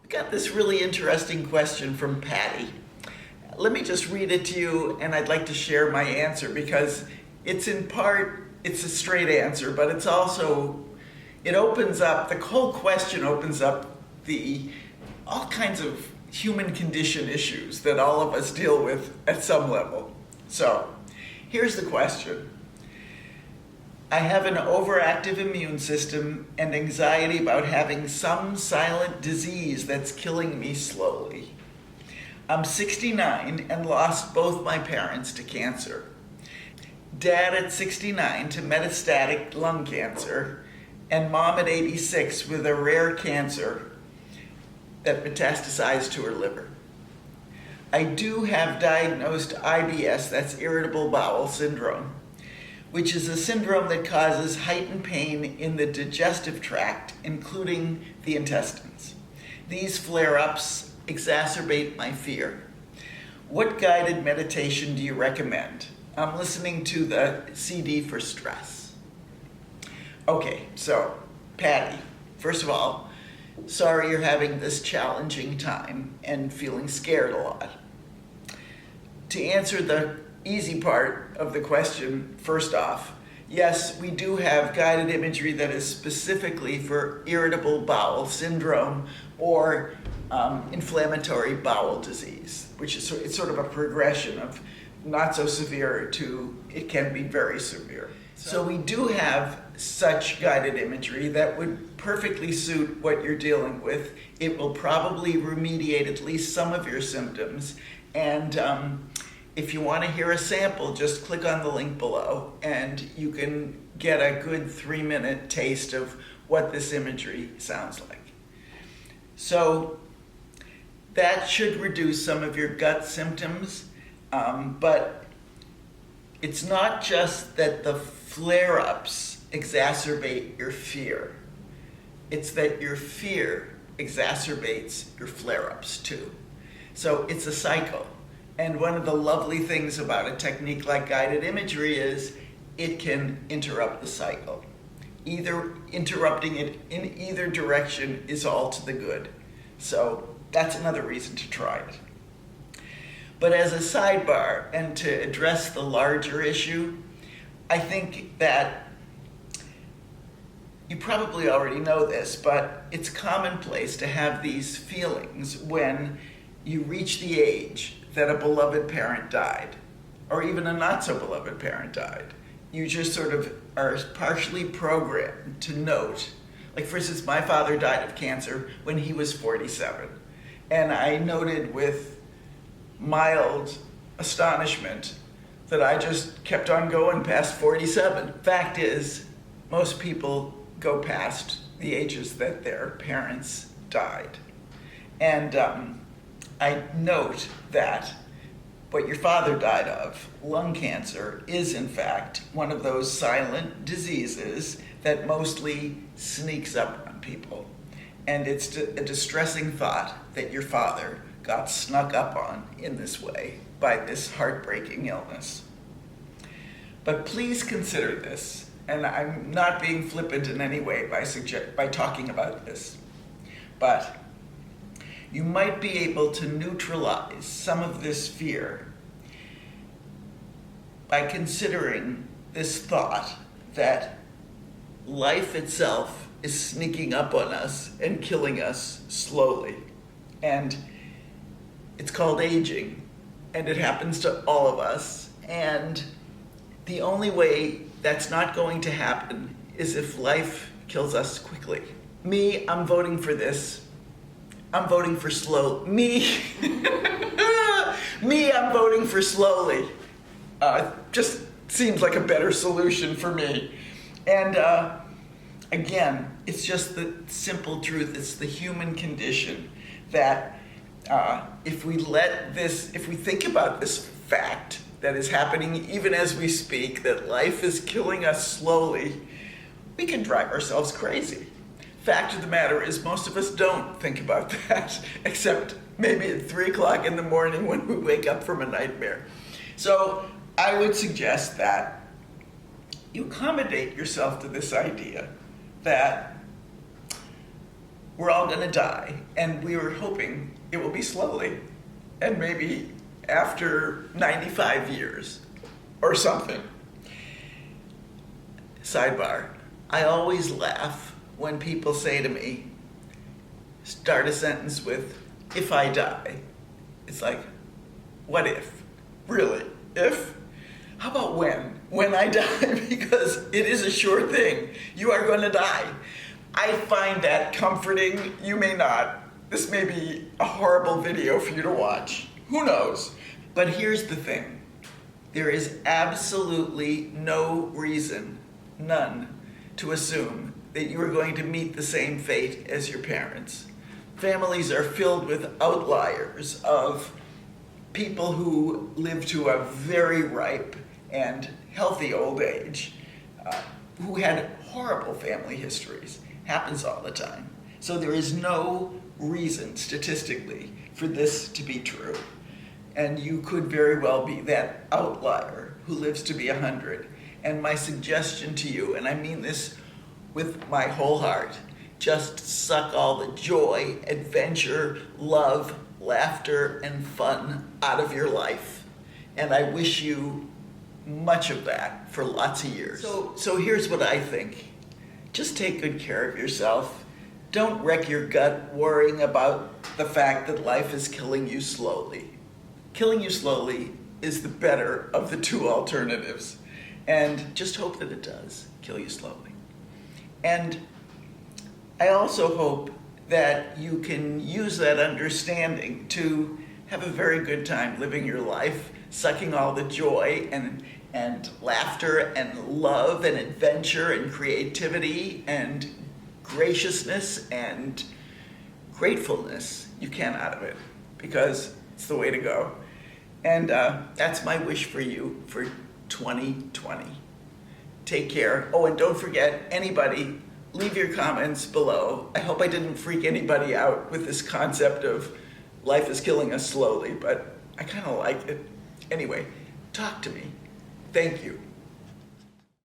Got this really interesting question from Patty. Let me just read it to you, and I'd like to share my answer because it's in part, it's a straight answer, but it's also, it opens up, the whole question opens up all kinds of human condition issues that all of us deal with at some level. So, here's the question. I have an overactive immune system and anxiety about having some silent disease that's killing me slowly. I'm 69 and lost both my parents to cancer. Dad at 69 to metastatic lung cancer, and mom at 86 with a rare cancer that metastasized to her liver. I do have diagnosed IBS, that's irritable bowel syndrome, which is a syndrome that causes heightened pain in the digestive tract, including the intestines. These flare-ups exacerbate my fear. What guided meditation do you recommend? I'm listening to the CD for stress. Okay, so Patty, first of all, sorry you're having this challenging time and feeling scared a lot. To answer the easy part of the question, first off, yes, we do have guided imagery that is specifically for irritable bowel syndrome or inflammatory bowel disease, which is it's sort of a progression of not so severe to it can be very severe. So we do have such guided imagery that would perfectly suit what you're dealing with. It will probably remediate at least some of your symptoms, and if you want to hear a sample, just click on the link below and you can get a good 3-minute taste of what this imagery sounds like. So that should reduce some of your gut symptoms, but it's not just that the flare-ups exacerbate your fear. It's that your fear exacerbates your flare-ups too. So it's a cycle. And one of the lovely things about a technique like guided imagery is it can interrupt the cycle. Either interrupting it in either direction is all to the good. So that's another reason to try it. But as a sidebar, and to address the larger issue, I think that you probably already know this, but it's commonplace to have these feelings when you reach the age that a beloved parent died, or even a not so beloved parent died. You just sort of are partially programmed to note, like for instance, my father died of cancer when he was 47. And I noted with mild astonishment that I just kept on going past 47. Fact is, most people go past the ages that their parents died. And I note that what your father died of, lung cancer, is in fact one of those silent diseases that mostly sneaks up on people. And it's a distressing thought that your father got snuck up on in this way by this heartbreaking illness. But please consider this, and I'm not being flippant in any way by talking about this, but you might be able to neutralize some of this fear by considering this thought that life itself is sneaking up on us and killing us slowly. And it's called aging, and it happens to all of us. And the only way that's not going to happen is if life kills us quickly. Me, I'm voting for this. I'm voting for slow. Me, I'm voting for slowly. Just seems like a better solution for me. And again, it's just the simple truth. It's the human condition that if we think about this fact that is happening even as we speak, that life is killing us slowly, we can drive ourselves crazy. Fact of the matter is, most of us don't think about that, except maybe at 3 o'clock in the morning when we wake up from a nightmare. So I would suggest that you accommodate yourself to this idea that we're all gonna die, and we were hoping it will be slowly, and maybe after 95 years or something. Sidebar, I always laugh when people say to me, start a sentence with, if I die. It's like, what if? Really? If? How about when? When I die, because it is a sure thing. You are going to die. I find that comforting. You may not. This may be a horrible video for you to watch. Who knows? But here's the thing. There is absolutely no reason, none, to assume that you are going to meet the same fate as your parents. Families are filled with outliers of people who live to a very ripe and healthy old age, who had horrible family histories. Happens all the time. So there is no reason statistically for this to be true. And you could very well be that outlier who lives to be 100. And my suggestion to you, and I mean this with my whole heart, just suck all the joy, adventure, love, laughter, and fun out of your life. And I wish you much of that for lots of years. So here's what I think. Just take good care of yourself. Don't wreck your gut worrying about the fact that life is killing you slowly. Killing you slowly is the better of the two alternatives. And just hope that it does kill you slowly. And I also hope that you can use that understanding to have a very good time living your life, sucking all the joy and laughter and love and adventure and creativity and graciousness and gratefulness you can out of it, because it's the way to go. And that's my wish for you for 2020. Take care. Oh, and don't forget, anybody, leave your comments below. I hope I didn't freak anybody out with this concept of life is killing us slowly, but I kind of like it. Anyway, talk to me. Thank you.